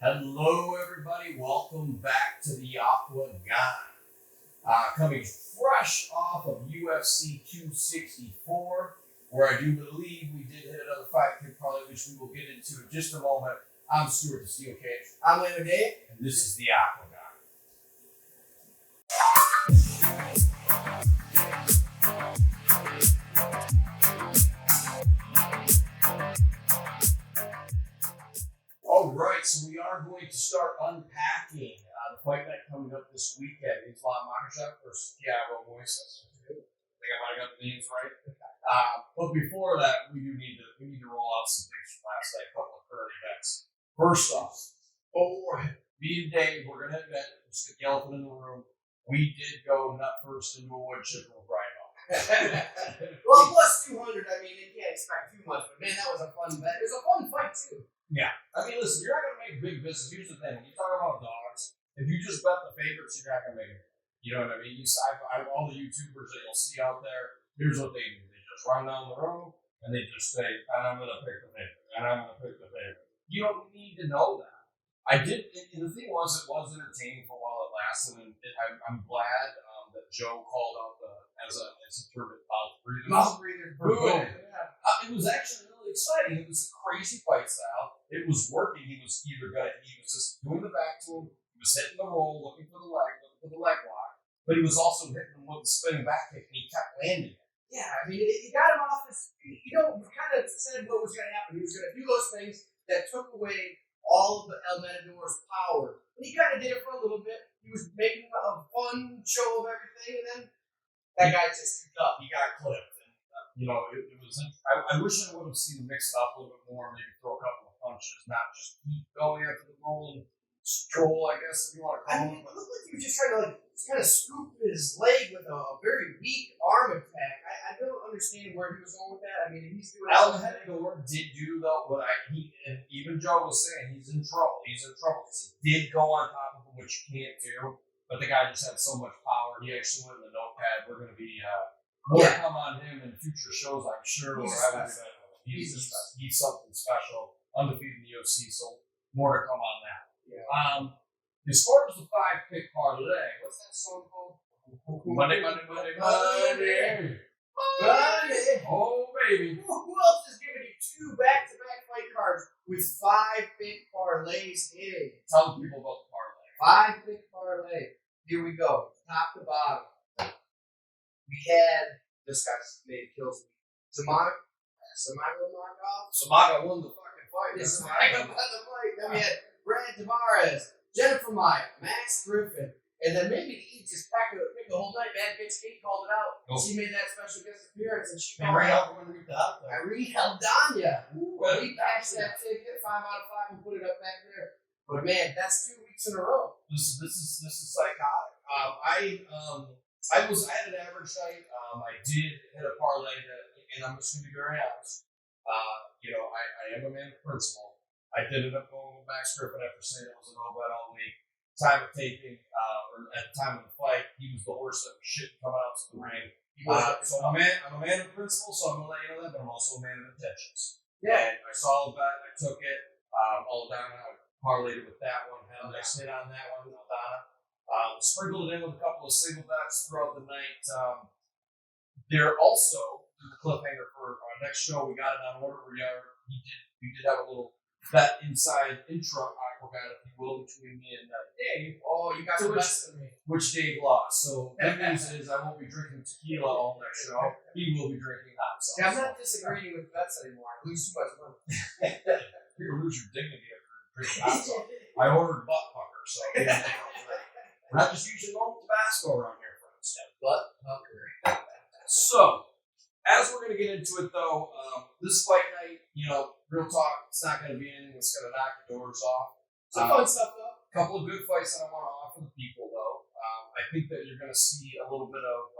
Hello, everybody. Welcome back to the Aquagon. Coming fresh off of UFC 264, where I do believe we did hit another fight pick parlay, which we will get into in just a moment. I'm Stuart the Steel Cage. I'm Lena Dave. And this is the Aquagon. All right, so we are going to start unpacking the fight night coming up this weekend. It's Makhachev versus Moises. I think I might have got the names right. But before that, we need to roll out some things from last night, a couple of current events. First off, me and Dave, we're gonna admit, just the elephant in the room. We did go nut first into a wood chipper with Brian. Well, plus 200. I mean, you can't expect too much, but man, that was a fun bet. It was a fun fight too. Yeah, I mean, listen, you're not going to make big business. Here's the thing: when you talk about dogs, if you just bet the favorites, you're not going to make it. You know what I mean? All the YouTubers that you'll see out there, here's what they do: they just run down the road and they just say, "I'm going to pick the favorite," and I'm going to pick the favorite. You don't need to know that. I did, and the thing was, it was entertaining for a while it lasted, and I'm glad that Joe called out as a term mouth breather. Boom. It was actually really exciting. It was a crazy fight style. It was working. He was just doing the back to him. He was hitting the roll, looking for the leg lock. But he was also hitting him with the spinning back kick, and he kept landing it. Yeah, I mean, he got him off his feet. You kind of said what was going to happen. He was going to do those things that took away all of the El Matador's power. And he kind of did it for a little bit. He was making a fun show of everything, and then that guy just stood up. He got clipped. It was. I wish I would have seen him mix it up a little bit more, maybe throw a couple of punches, not just keep going after the rolling stroll, I guess, if you want to call it. It looked like he was just trying to kind of scoop his leg with a very weak arm attack. I don't understand where he was going with that. I mean, he's doing. El Matador did do though what and even Joe was saying he's in trouble. He's in trouble because he did go on top of him, which you can't do. But the guy just had so much power. He actually went in the notepad. We're going to be. More to come on him in future shows, I'm sure. He's something special, undefeated in the UFC, so more to come on that. Yeah. As far as the 5-pick parlay, what's that song called? Monday. Oh, baby. Who else is giving you 2 back-to-back fight cards with 5-pick parlays hitting? Tell the people about the parlay. 5-pick parlay. Here we go. Top to bottom. We had this guy's name kills me. Samaga won the fucking fight. Samaga won the fight. Then we had Brad Tavares, Jennifer Maya, Max Griffin, and then maybe he just picked the whole night. Bad Bitch Kate called it out. Oh. She made that special guest appearance, and she called out Irene Aldana. We cashed that ticket 5 out of 5 and put it up back there. But man, that's 2 weeks in a row. This is psychotic. I had an average night. I did hit a parlay and I'm just going to be very honest. I am a man of principle. I did end up going with Max Griffin after saying it was a no bet all week. Time of taping, or at the time of the fight, he was the horse that was shit coming out to the ring. So I'm a man of principle, so I'm going to let you know that, but I'm also a man of intentions. Yeah. And I saw the bet, I took it. Aldana, I parlayed it with that one, had a nice hit on that one, Aldana. Sprinkled it in with a couple of single bets throughout the night. They're also the cliffhanger for our next show. We got it on order. We did have a little bet inside intro Aquagon, if you will, between me and Dave. Oh, you got the best of me. Which Dave lost. So good news is I won't be drinking tequila all next show. He will be drinking hot sauce. Yeah, I'm not disagreeing with bets anymore. I lose too much money. You're gonna lose your dignity after drinking hot sauce. I ordered butt pucker, so we're not just using normal Tabasco around here, friends. Butt pucker. So, as we're going to get into it, though, this fight night, real talk, it's not going to be anything that's going to knock the doors off. Some fun stuff, though. A couple of good fights that I want to offer the people, though. I think that you're going to see a little bit of,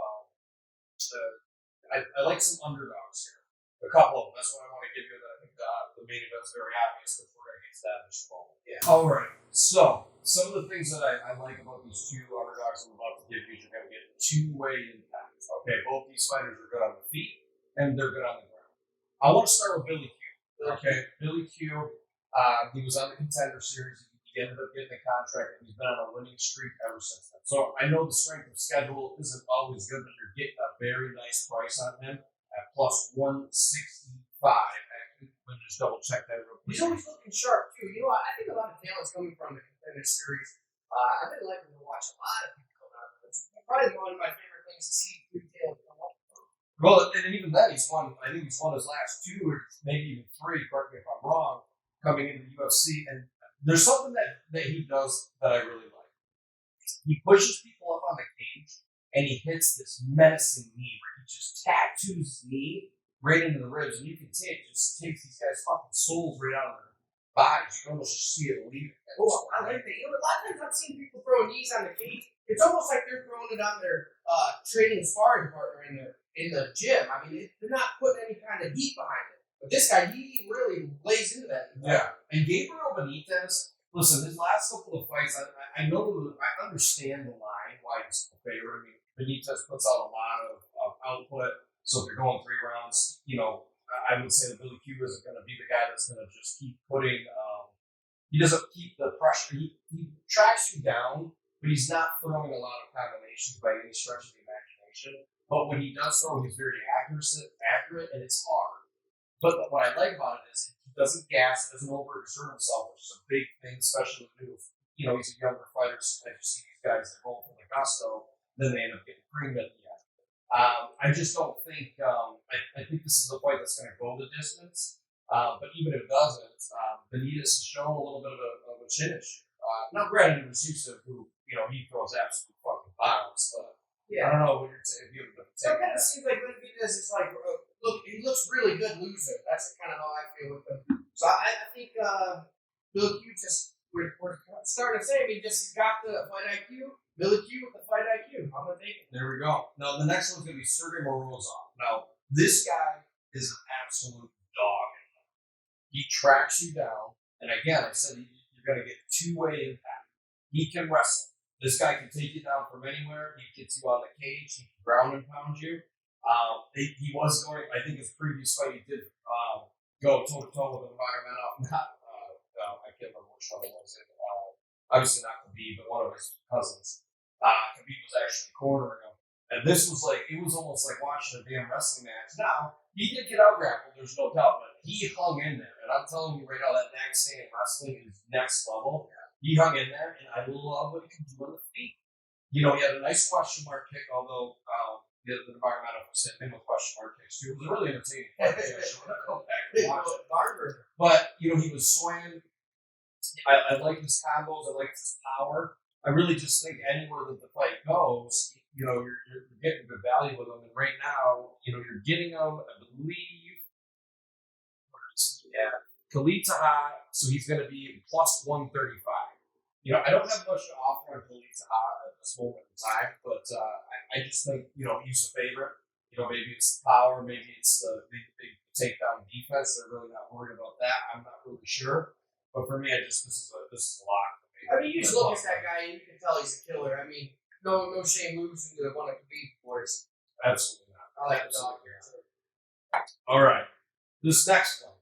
I like some underdogs here. A couple of them. That's what I want to give you. I think the main event's very obvious, which we're going to get to that in just a moment. Yeah. All right. So, some of the things that I like about these 2 underdogs I'm about to give you is you're going to get 2-way impact. Okay, both these fighters are good on the feet and they're good on the ground. I want to start with Billy Q. Okay, Billy Q. He was on the Contender Series. He he ended up getting a contract, and he's been on a winning streak ever since then. So I know the strength of schedule isn't always good, but you're getting a very nice price on him at plus 165. Actually, let me just double check that real quick. He's always looking sharp too. You know, I think a lot of talent's coming from the Contender Series. I've been liking to watch a lot of people come out of it. It's probably one of my favorite things to see three talent come up. Well, and even then, he's won. I think he's won his last 2 or maybe even 3. Correct me if I'm wrong. Coming into the UFC, and there's something that he does that I really like. He pushes people up on the cage, and he hits this menacing knee where he just tattoos his knee right into the ribs, and you can see it just takes these guys' fucking souls right out of their bodies. You can almost just see it leave. Oh, I like that. You know, a lot of times I've seen people throw knees on the cage. It's almost like they're throwing it on their training sparring partner in the gym. I mean, they're not putting any kind of heat behind it. But this guy, he really lays into that. Yeah. And Gabriel Benitez, listen, his last couple of fights, I know, I understand the line, why he's a favorite. I mean, Benitez puts out a lot of output. So if you're going 3 rounds, you know, I would say that Billy Q isn't going to be the guy that's going to just keep putting, he doesn't keep the pressure. He tracks you down, but he's not throwing a lot of combinations by any stretch of the imagination. But when he does throw, he's very accurate, and it's hard. But what I like about it is he doesn't gas, he doesn't overexert himself, which is a big thing, especially with, you know, he's a younger fighter. So you see these guys that roll for the gusto, then they end up getting creamed at the end. I just don't think, I think this is a fight that's going to go the distance. But even if it doesn't, Benitez has shown a little bit of a chin issue. Now, granted, it was Yusuf who, you know, he throws absolute fucking bombs, but I don't know what you're if you have So it kind of seems like Benitez is like, look, he looks really good losing. That's kind of how I feel with him. So I think Billy Q just, we're starting to say, he's got the fight IQ. Billy Q with the fight IQ. I'm going to take it. There we go. Now, the next one's going to be Sergey Morozov. Now, this guy is an absolute dog. He tracks you down. And again, I said you're going to get 2-way impact. He can wrestle. This guy can take you down from anywhere. He gets you on the cage. He can ground and pound you. He was going, I think his previous fight, he did go toe-to-toe with Environmental. I can't remember which one it was. Obviously not Khabib, but one of his cousins. Khabib was actually cornering him. And this was like, it was almost like watching a damn wrestling match. Now, he did get out grappled, there's no doubt, but he hung in there. And I'm telling you right now, that Dagestan wrestling is next level. He hung in there, and I love what he can do on the feet. You know, he had a nice question mark kick, although the environmental was hitting him with question mark kicks too. It was a really entertaining fight. I go back and watch it. But, you know, he was swaying. I like his combos. I like his power. I really just think anywhere that the fight goes, you know, you're getting good value with him. And right now, you know, you're getting him, I believe, Khalid Taha, so he's going to be plus 135. You know, I don't have much to offer on Khalid Taha at this moment in time, but I just think, you know, he's a favorite. You know, maybe it's the power, maybe it's the takedown defense. They're really not worried about that. I'm not really sure. But for me, this is a lot. I mean, you just look at that guy and you can tell he's a killer. I mean, no shame losing to one of Khabib boys. Absolutely not. I like the dog here. All right. This next one.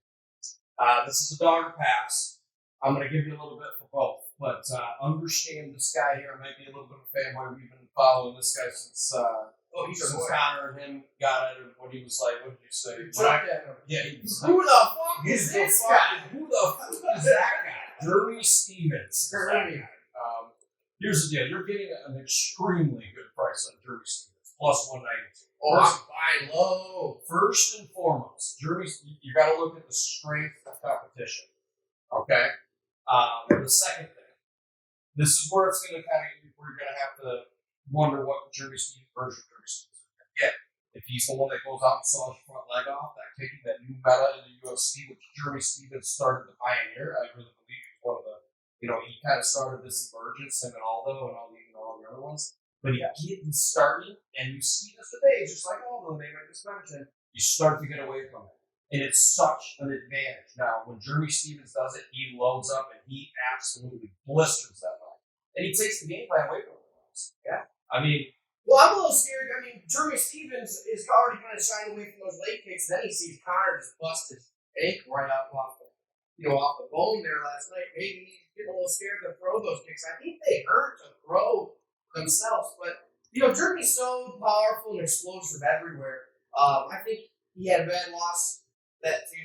This is a dog or pass. I'm going to give you a little bit for both. But understand this guy here. I might be a little bit of a fanboy. We've been following this guy since Connor and him got at him when he was like, what did you say? Yeah. Who the fuck is this guy? Who the fuck is that guy? Jeremy Stevens. Here's the deal. You're getting an extremely good price on Jeremy Stevens. Plus 192. Oh, I'm buying low. First and foremost, Jeremy, you got to look at the strength of competition. Okay? The second thing, this is where it's going to where you're going to have to wonder what Jeremy Stevens version of Jeremy Stevens is going to get. If he's the one that goes out and saws your front leg off, that taking that new meta in the UFC, which Jeremy Stevens started to pioneer, I really believe he's one of the, you know, he kind of started this emergence, him and Aldo and all the other ones. But he's starting, and you see this today, just like Aldo, the name I just mentioned, you start to get away from it. And it's such an advantage. Now, when Jeremy Stevens does it, he loads up and he absolutely blisters that leg. And he takes the game plan away from him. Yeah. I mean, well, I'm a little scared. I mean, Jeremy Stevens is already kind of shying away from those leg kicks. Then he sees Connor just bust his ankle right out off him. off the bone there last night. Maybe he's getting a little scared to throw those kicks. I think they hurt to throw themselves, but Germany's so powerful and explosive everywhere. I think he had a bad loss that to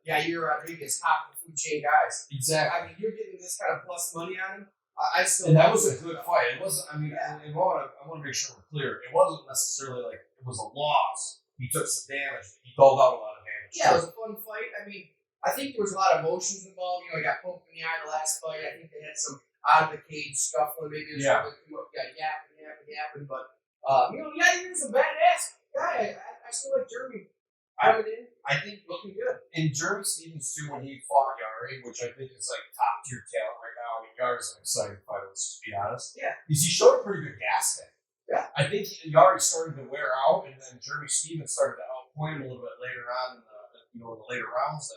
Yair Rodriguez, top of the food chain guys. Exactly. I mean, you're getting this kind of plus money on him. I still. And that was a good fight. It wasn't. I mean, I want to make sure we're clear. It wasn't necessarily like it was a loss. He took some damage. He doled out a lot of damage. Yeah, it was a fun fight. I mean, I think there was a lot of emotions involved. He got poked in the eye the last fight. I think they had some out of the cage scuffling. Maybe it was yapping. But he was a badass guy. I still like Jeremy. I think looking good. And Jeremy Stevens too, when he fought Yari, which I think is like top tier talent right now. I mean, Yari's an exciting fighter. Let's just be honest. Yeah, because he showed a pretty good gas tank. Yeah, I think Yari started to wear out, and then Jeremy Stevens started to outpoint him a little bit later on in the later rounds.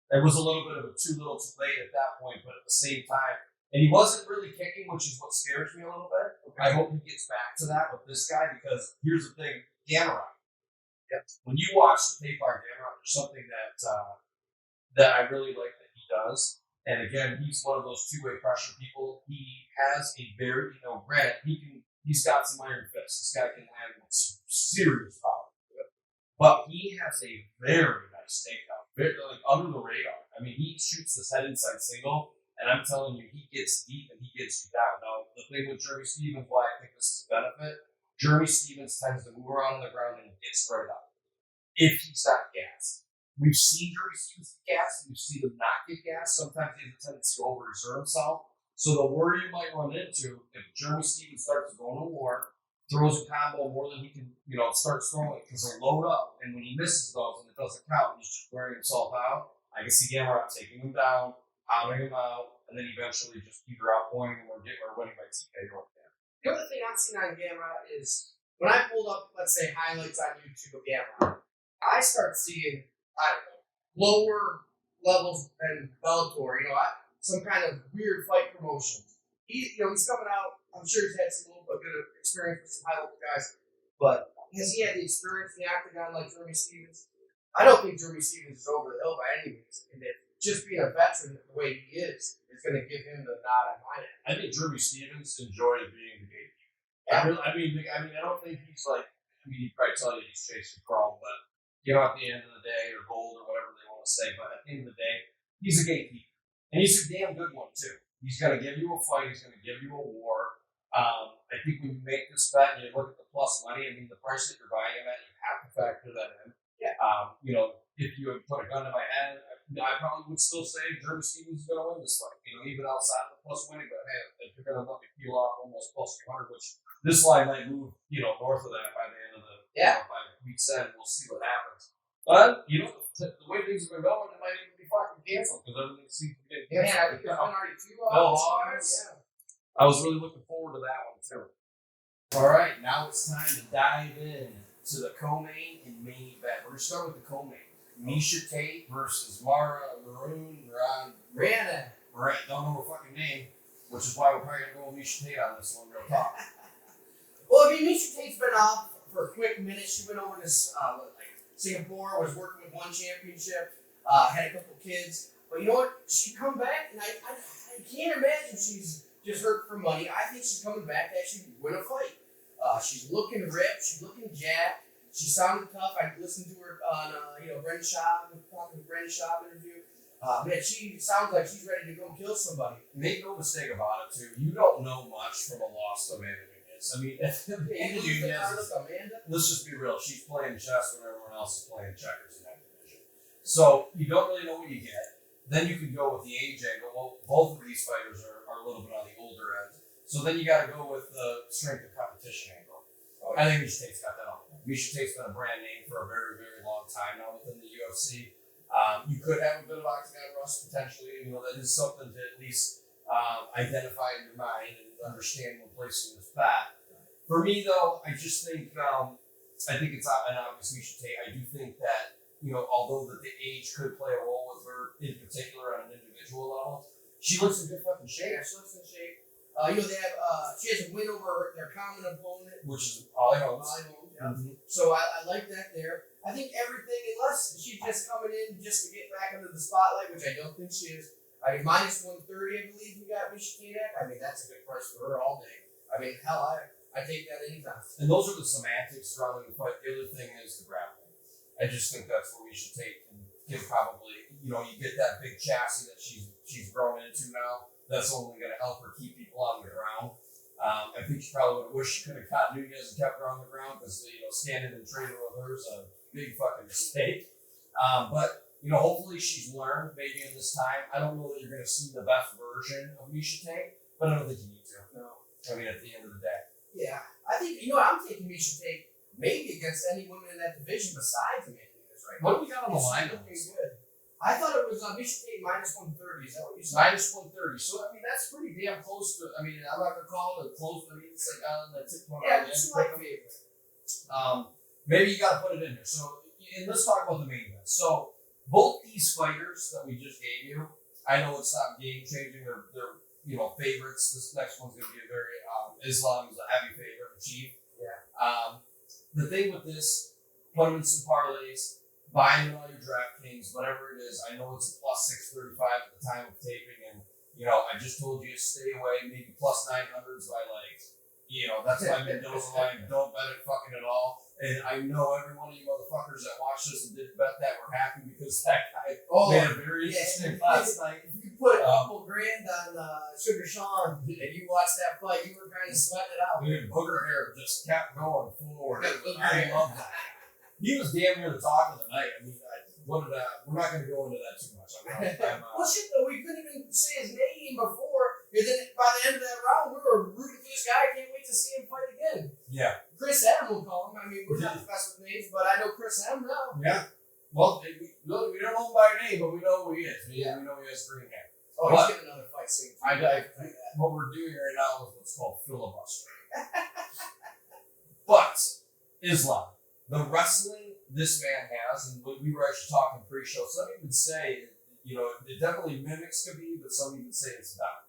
There was a little bit of a too little too late at that point, but at the same time, and he wasn't really kicking, which is what scares me a little bit. Okay. I hope he gets back to that with this guy, because here's the thing, Gamera. Yep. When you watch the tape on Gamera, there's something that I really like that he does. And again, he's one of those two-way pressure people. He has a very, granted, he's got some iron fists. This guy can land with serious power. But he has a very nice takedown, very, under the radar. I mean, he shoots this head inside single, and I'm telling you, he gets deep and he gets you down. Now, the thing with Jeremy Stevens, why I think this is a benefit, Jeremy Stevens tends to move around on the ground and get straight up. If he's not gassed. We've seen Jeremy Stevens get gassed, and we've seen him not get gassed. Sometimes he has a tendency to over-exert himself. So the worry you might run into, if Jeremy Stevens starts to go into war, throws a combo more than he can, starts throwing, because he'll load up, and when he misses those and it doesn't count, he's just wearing himself out, I can see Gamera taking him down, pounding him out, and then eventually just either outpointing him or winning by TKO. The other thing I've seen on Gamera is when I pulled up, let's say, highlights on YouTube of Gamera, I start seeing, lower levels than Bellator, some kind of weird fight promotions. He's coming out, I'm sure he's had some little bit of experience with some high-level guys, but has he had the experience in the octagon like Jeremy Stevens? I don't think Jeremy Stevens is over the hill by any means, and if just being a veteran the way he is going to give him the nod on my end. I think Jeremy Stevens enjoys being the gatekeeper. Yeah. I don't think he's he'd probably tell you he's chasing chrome, but at the end of the day, or gold, or whatever they want to say, but at the end of the day, he's a gatekeeper. And he's a damn good one, too. He's going to give you a fight. He's going to give you a war. I think when you make this bet and you look at the plus money, the price that you're buying him at, you have to factor that in. Yeah. If you would put a gun to my head, I probably would still say Jeremy Stevens is going to win this fight. Even outside of the plus winning, but hey, if you're going to let me peel off almost plus 200, which this line might move, north of that by the end of the by week's end, we'll see what happens. But the way things have been going, it might even be fucking canceled because everything seems to be getting canceled. I think there's been already 2 I was really looking forward to that one too. All right, now it's time to dive in to the co-main and main event. We're gonna start with the co-main. Miesha Tate versus Mara Maroon Rana. Right, don't know her fucking name, which is why we're probably gonna go with Miesha Tate on this one, real talk. Well, Miesha Tate's been off for a quick minute. She went over to Singapore, was working with one championship, had a couple kids. But you know what? She come back, and I can't imagine she's just hurt for money. I think she's coming back to actually win a fight. She's looking ripped. She's looking jacked. She sounded tough. I listened to her on Brendan Schaub, talking to Brendan Schaub interview. Man, she sounds like she's ready to go kill somebody. Make no mistake about it, too. You don't know much from a loss to Amanda Nunes. Let's just be real. She's playing chess when everyone else is playing checkers in that division. So you don't really know what you get. Then you can go with the age angle. Well, both of these fighters are a little bit on the older end. So then you got to go with the strength of competition angle. I think Miesha Tate's got that on. Miesha Tate's been a brand name for a very, very long time now within the UFC. You could have a bit of octagon rust potentially. That is something to at least identify in your mind and understand when placing this bet. For me, though, I just think it's an obvious Miesha Tate. I do think that although that the age could play a role with her in particular on an individual level, she looks in good fucking shape. Yeah, she looks in shape. They have she has a win over their common opponent, which is Ali Holmes. So I like that there. I think everything, unless she's just coming in just to get back into the spotlight, which I don't think she is. I mean, minus 130, I believe we got Michigan at. I mean, that's a good price for her all day. I mean, hell, I take that anytime. And those are the semantics surrounding the fight. The other thing is the grappling. I just think that's where we should take and get probably, you get that big chassis that she's grown into now. That's only going to help her keep people on the ground. I think she probably would have wished she could have caught Nunez and kept her on the ground because, standing and training with her is a big fucking mistake. But, hopefully she's learned maybe in this time. I don't know that you're going to see the best version of Miesha Tate, but I don't think you need to. No. I mean, at the end of the day. Yeah. I think, I'm taking Miesha Tate maybe against any woman in that division besides Amanda Nunes right now. What do we got on the line? Good. I thought it was Miesha Tate minus 130. Is that what you said? Minus 130. So, that's pretty damn close to, I'm not going to call it close, but it's like on the tip point. Yeah, it's my favorite. Maybe you got to put it in there. So, and let's talk about the main event. So, both these fighters that we just gave you, I know it's not game changing. They're favorites. This next one's going to be a very Islam is a heavy favorite, Chief. Yeah. The thing with this, put them in some parlays, buy them in all your DraftKings, whatever it is. I know it's a plus 635 at the time of taping, and I just told you to stay away. Maybe plus 900s by that's my Mendoza line. Don't bet it fucking at all. And I know every one of you motherfuckers that watched this and didn't bet that were happy because that guy made a very interesting last night. If you put a couple grand on Sugar Sean and you watched that fight, you were kind of sweating it out. Dude, Booger hair just kept going forward. I love that. He was damn near the talk of the night. We're not going to go into that too much. Well, shit, though, we couldn't even say his name before. And then by the end of that round, we were rooting for this guy. I can't wait to see him fight again. Yeah. Chris M will call him. We're not the best with names, but I know Chris M now. Yeah. Well, we don't know him by name, but we know who he is. We know he has green hair. Oh, he's getting another fight soon. What we're doing right now is what's called filibuster. But Islam, the wrestling this man has, and we were actually talking pre-show, some even say, it definitely mimics Khabib, but some even say it's not.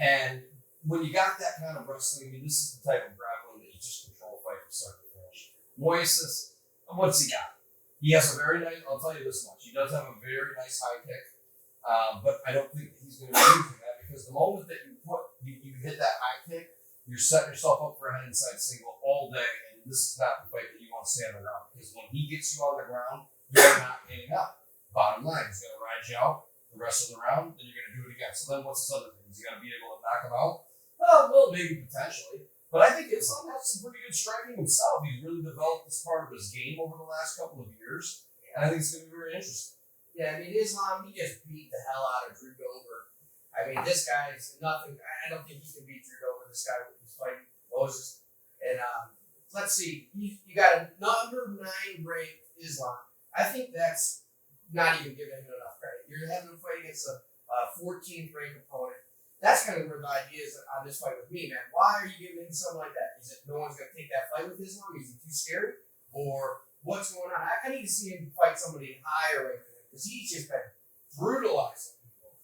And when you got that kind of wrestling, this is the type of grappling that you just control fight from start to finish. Moises, what's he got? He has a very nice, I'll tell you this much, he does have a very nice high kick, but I don't think he's going to be using that because the moment that you hit that high kick, you're setting yourself up for a head inside single all day, and this is not the fight that you want to stand around because when he gets you on the ground, you're not getting up. Bottom line, he's going to ride you out the rest of the round, then you're going to do it again. So then what's his other thing? Is he going to be able to knock him out? Well, maybe potentially. But I think Islam has some pretty good striking himself. He's really developed this part of his game over the last couple of years. And I think it's going to be very interesting. Yeah, Islam, he just beat the hell out of Drew Dober. This guy's nothing. I don't think he can beat Drew Dober, this guy he's fighting Moises. And let's see. You got a number 9 ranked Islam. I think that's not even giving him enough credit. You're having to fight against a 14th ranked opponent. That's kind of where the idea is on this fight with me, man. Why are you giving him something like that? Is it no one's going to take that fight with Islam? Is he too scared? Or what's going on? I need to see him fight somebody higher ranked than him because he's just been brutalizing people.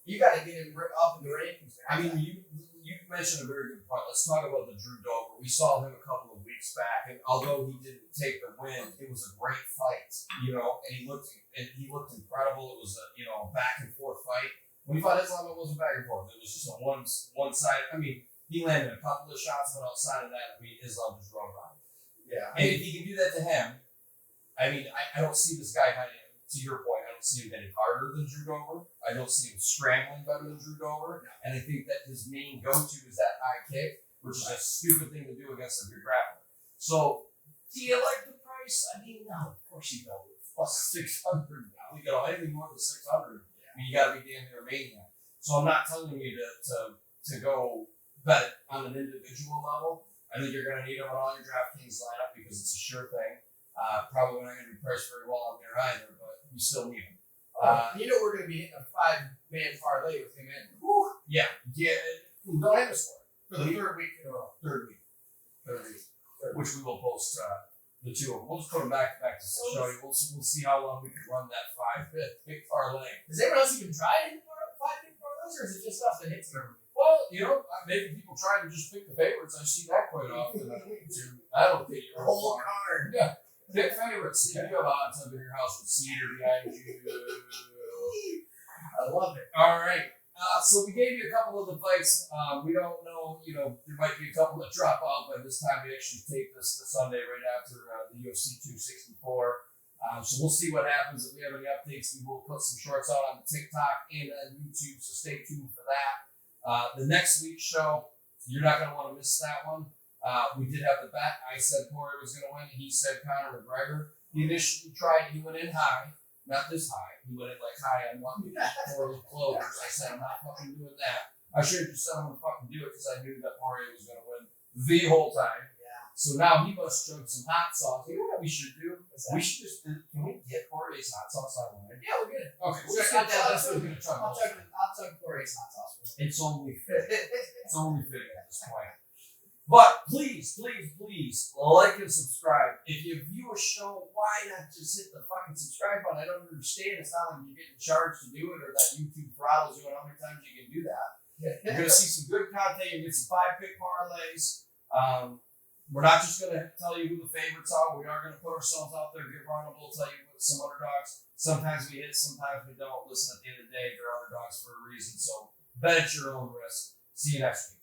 You got to get him up in the rankings, man. You mentioned a very good point. Let's talk about the Drew Dober. We saw him a couple of weeks back, and although he didn't take the win, it was a great fight, and he looked incredible. It was a back and forth fight. When he fought Islam, it wasn't back and forth. It was just a one side. He landed a couple of shots, but outside of that, Islam just drove around. Yeah. And if he can do that to him, I don't see this guy hitting. To your point, I don't see him hitting harder than Drew Dober. I don't see him scrambling better than Drew Dober. And I think that his main go-to is that high kick, which is a stupid thing to do against a good grappler. So, do you like the price? No, of course you don't. Plus 600 now. Anything more than 600. You got to be damn near a maniac. So I'm not telling you to go bet it on an individual level. I think you're going to need them on all your DraftKings lineup because it's a sure thing. Probably not going to be priced very well on there either, but you still need them. We're going to be hitting a 5-man parlay with him in. Yeah. Don't have us for the third week in a row. Third week. Which we will post the two of them. We'll just put them back to show you. We'll see how long we can run that 5-big parlay. Does anyone else even try to hit 5 big parlays, or is it just us that hits them? Well, maybe people try to just pick the favorites. I see that quite often on YouTube. That'll get you The whole card. Yeah. Pick favorites. See if you have a hot tub in your house with cedar behind you. I love it. All right. So we gave you a couple of the fights. We don't know, there might be a couple that drop out by this time. We actually tape this Sunday right after the UFC 264. So we'll see what happens. If we have any updates, we will put some shorts out on TikTok and on YouTube. So stay tuned for that. The next week's show, you're not going to want to miss that one. We did have the bet. I said Poirier was going to win. He said Conor McGregor. He initially he went in high. Not this high. He went in like high on one before the closers. I said, I'm not fucking doing that. I should have just said I'm going to fucking do it because I knew that Poirier was going to win the whole time. Yeah. So now he must chug some hot sauce. You know what we should do? We should just, can we get Poirier's hot sauce online? Yeah, we're good. Okay, we'll just get that. That's what we're going to chug. I'll chug Poirier's hot sauce. It's only fitting. It's only fitting at this point. But please, please, please like and subscribe. If you view a show, why not just hit the fucking subscribe button? I don't understand. It's not like you're getting charged to do it or that YouTube throttles you and how many times you can do that. You're going to see some good content. You're going to get some 5-pick parlays. We're not just going to tell you who the favorites are. We are going to put ourselves out there, get vulnerable, tell you what some underdogs. Sometimes we hit, sometimes we don't. Listen, at the end of the day, they're underdogs for a reason. So bet at your own risk. See you next week.